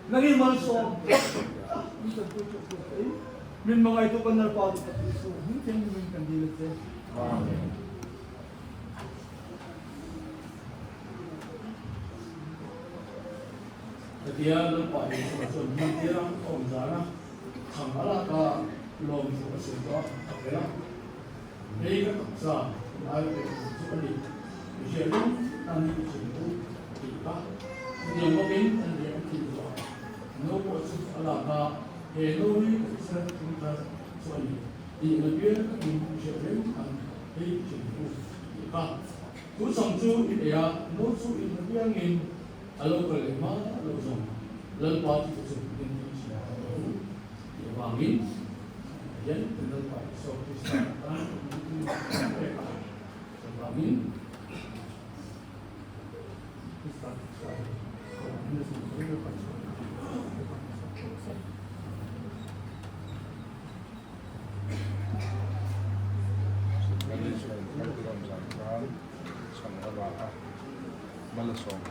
Naging malso. Min mga ito kan narpado sa Kristo. Hindi mo yung kandilat siya. Kaya ng pahay sa kasun, magtirang o sana, sangala ka, lom sa kasun ko, kaya, may kataksa, ayaw kayo sa kalit. Siya yung nandito sa ito, kita. Hindi mo rin, hindi ang kita. Ano po sa alaka, Eloy, sa kita sa kalit. Di nagpira ka rin, siya rin, ang kalit sa ito, kita. Kusang su, itaya, no su, inagiyangin, Alo kalima, alo song, lalpati ko sa hindi siya iwangin. Yan, lalpati. So, isa na iwangin. Malasong.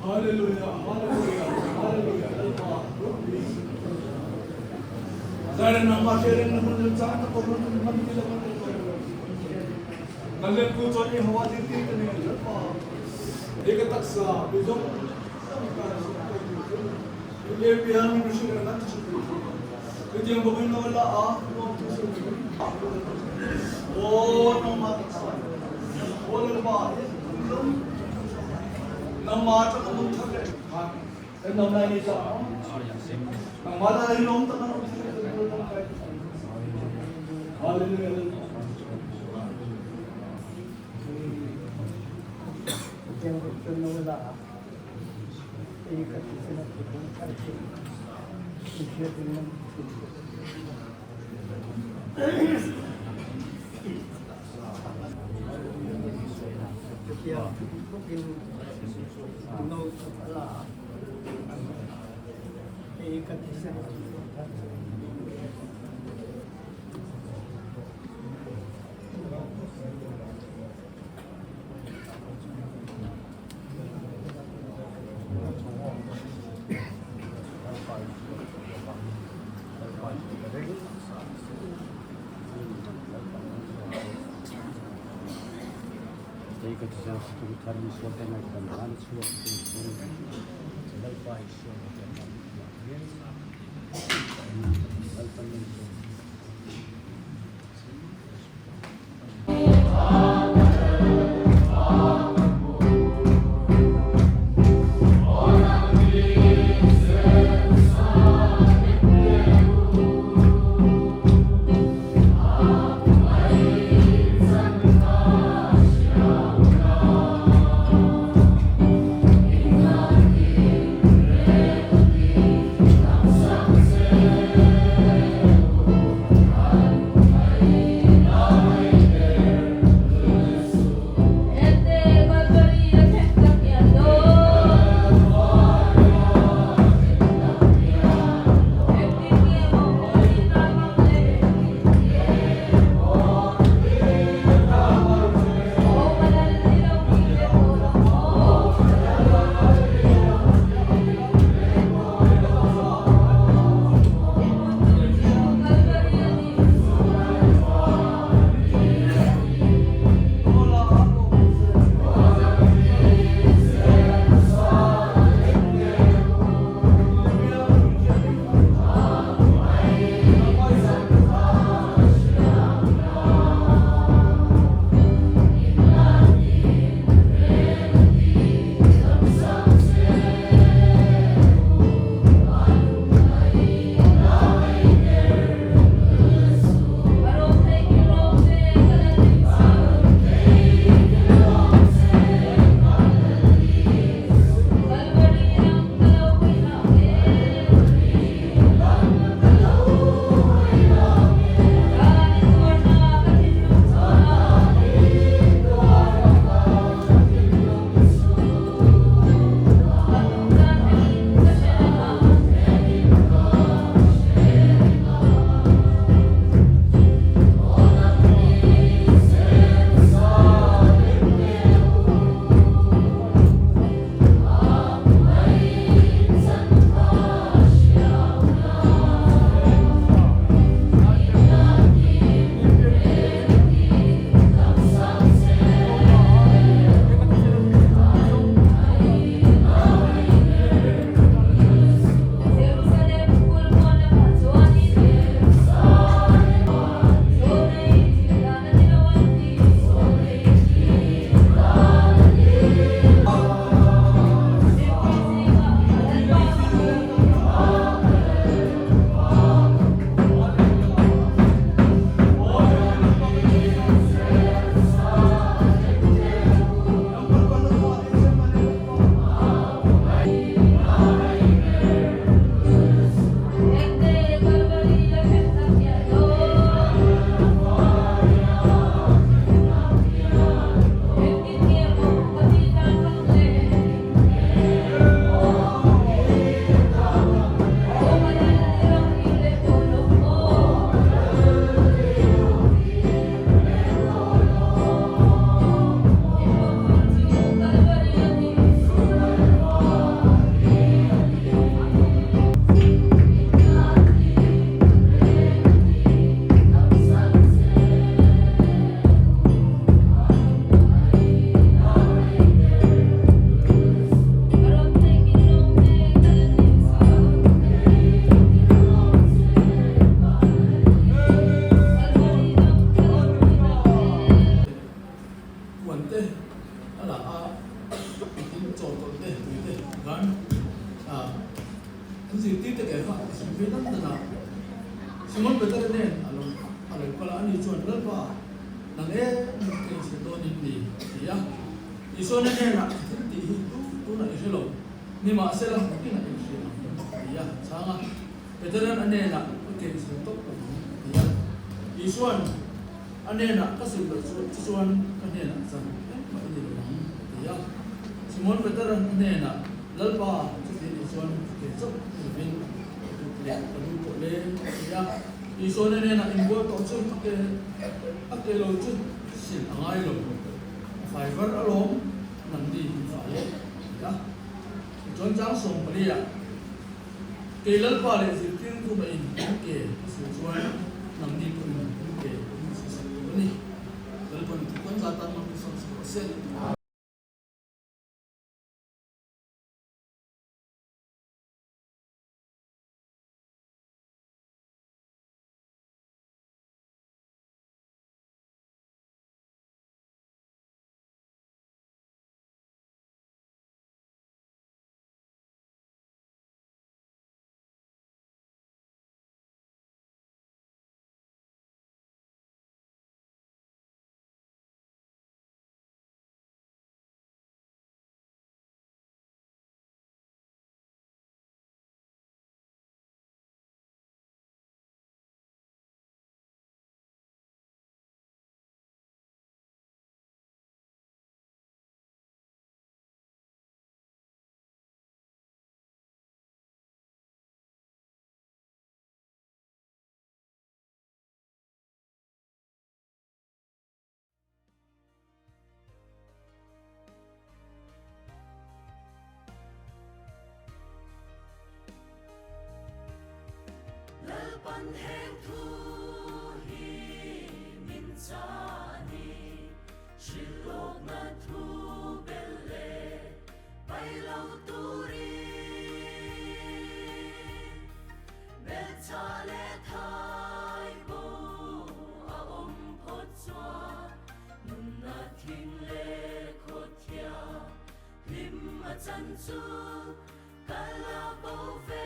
Hallelujah, hallelujah, hallelujah. Dahil nakasyarin naman yung saan ako naman nila Nalit ko sa niya hawa din dito niya. Ikatak sa bidong. Hindi pihan mo siya na natin. Hindi ang bagoy na wala nang mataksa. Nang ba? Nang mata ka mong tagay. Nang nani sa ako. Nang mata na hinong takan. Hallelujah. Yang betul wala. Ikat sila ng kasi. Siya din ng kaya mungkin no wala. Ikat sila Sei que tu sabes que tu tarde sua pena que também lá sua que tu não vai sua que também Simon betul ni, kalau ani cuan berapa, nang mungkin sedo ni, ya. Isu ni nak tu nak isu lo. Ni masalah mungkin nak isu, ya. Sangat betul ni nak mungkin sedo, ya. Isuan ane nak kasih isuan ane nak sangat, ya. Simon betul ni nak lalpa jadi isuan kesok, lebih ya, isu ni nak imbuat macam pakai loju sin angai lo, fiber alom nanti fiber, ya, contoh song beli ya, kelal pale zikin tu main, oke, sesuai nanti pun oke, ini, kalau pun kata macam sen Lalpan heng thu hi min cha ni shilok na thu belle pai lau tu ri bel cha le thai bo a phot chwa nun na thing le khot thia lim a chan chu kala bo ve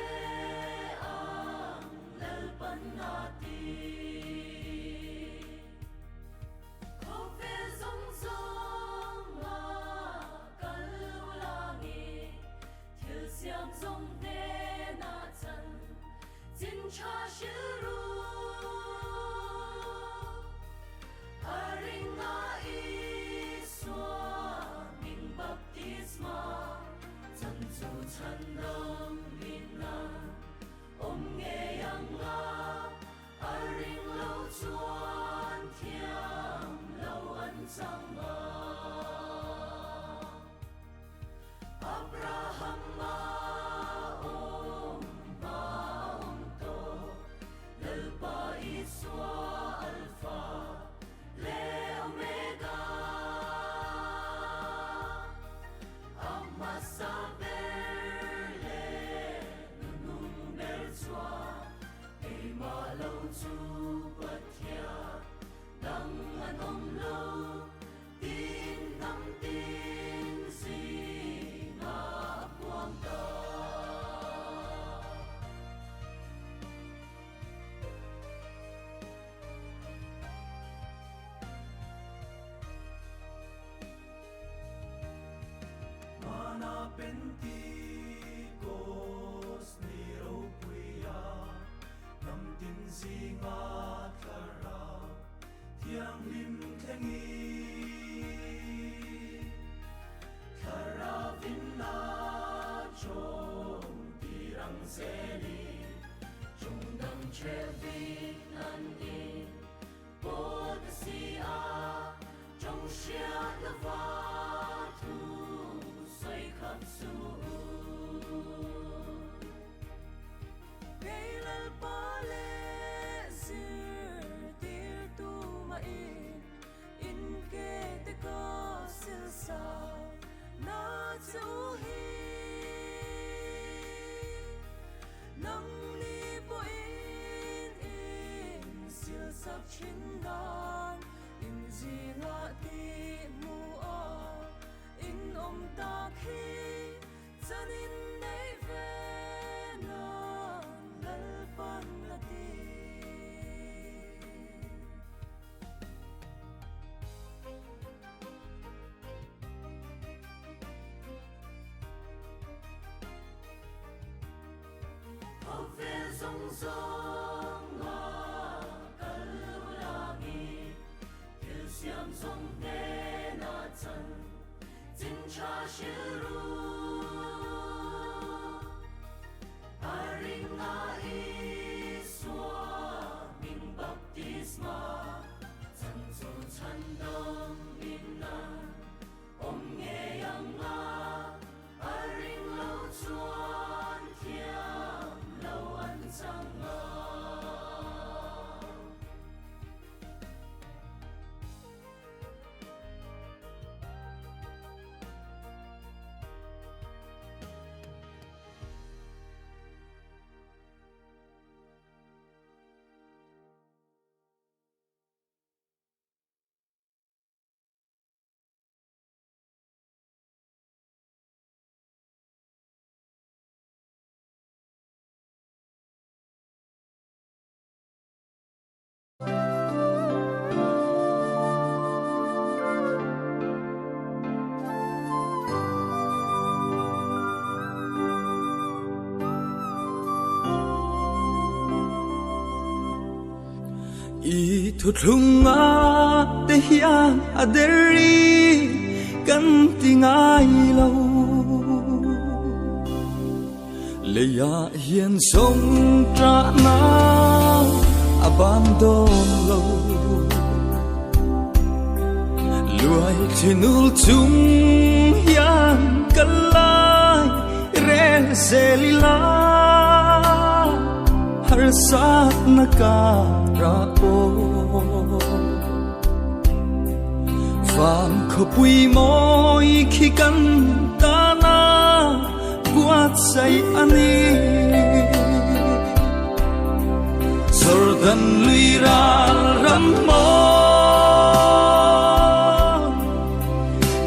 cha shiru aringa iswa min baptisma chan chu chan dam mina om nge yang la aring lo chuan thiam lo an chang ma Abraham ma Alpha le Omega Amasa berle nung berchwa e ma lo chu pathia dang anom lo tin nam tin si na quang ta Pentikos ni Ropuya Nam tin si nga kara Tiang lim khengi Kara vinna chom tirang seli Chung dang chevi nani Bod siya Trong xia la va tu Xoay khắp su Beilal pale zir tir tu ma in ke te ko silsa na chu hi nang ni po in sil sak chin dang in zi nga ti mu a in om ta khi chan in nei ve na lal pan la ti Ove zong zong nga kal langi til siam zong ne na chan jin cha shiru aringa iswa min baptisma chan chu chan dam minna om nge yang la aring lo chuan thiam lo an chang ma I thutlunga te hian aderi kan tingai lo leya hian song tra na abandon lo luai chinul chung hian kalai re selila har sat na ka ra o van kho pui moi khi kan ta na buat sai ani sordan luira ram mo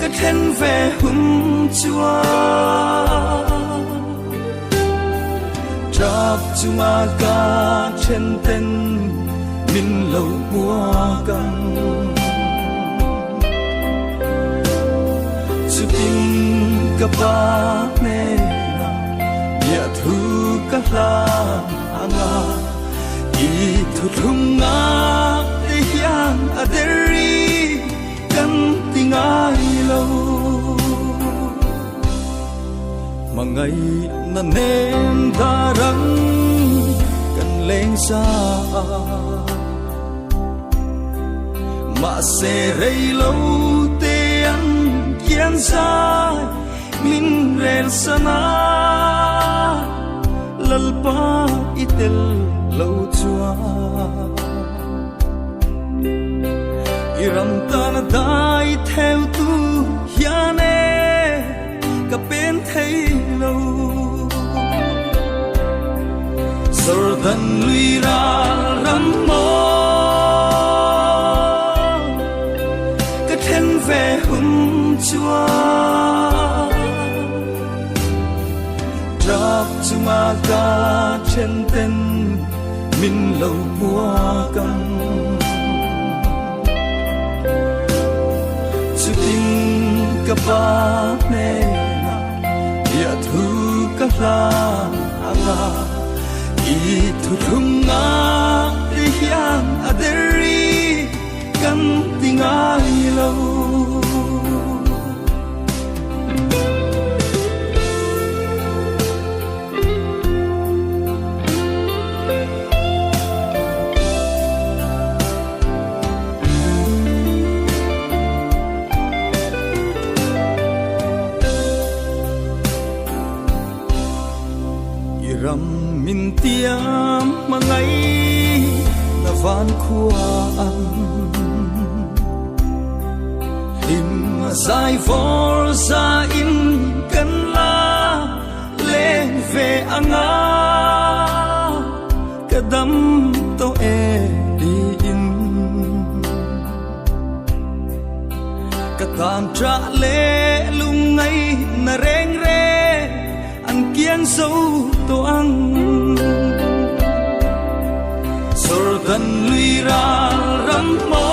ka then ve hum chua trap chunga ka chen ten min lo bua kan chu tin ka pa ne na ya thu ka la anga I thu thunga te hian aderi kan tingai lo mangai na nem darang kan leng sa ma se rei lo te an kian sai min rel sana lalpa itel lo chua iram tan dai theo tu hiane ka pen thei lo sordan luira ram mo ka then ve hum chua trap chuma ka chen ten min lo bua kam chu tin ka pa ne na ya thu ka la anga I thu thunga te hian aderi kan tingai lo ram min tiam mangai na van khua an him sai for sa in kan la lên về anga kadam to e di in katan tra le lungai na reng re an kian sâu to ang sordan luira ram mo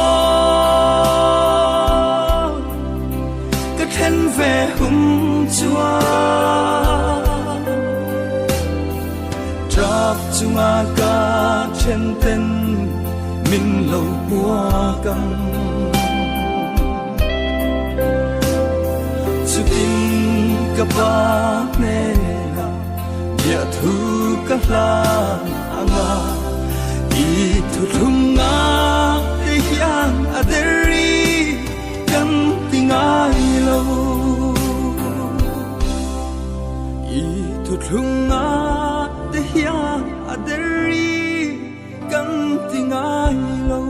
ka then ve hum chua trap chunga ka chen ten min lo bua kam chu tin ka pa ne ya thu ka la anga I thu thunga te hian aderi kan tingai lo I thu thunga te hian aderi kan tingai lo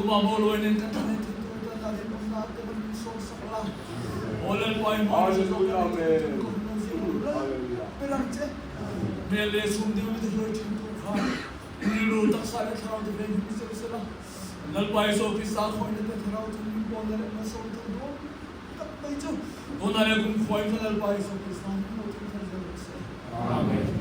mamolo ni tatane tu tatane pamna te ban so sakla olel pai ma perante mele sumdi mi de loi tin tu kha ni lu tak sa le thau de ben mi se sala lal pai so ki sa khoi ne te thau tu ni bon le ma so tu do tak pai chu donale kum khoi lal pai so ki sa ni mo tu se amen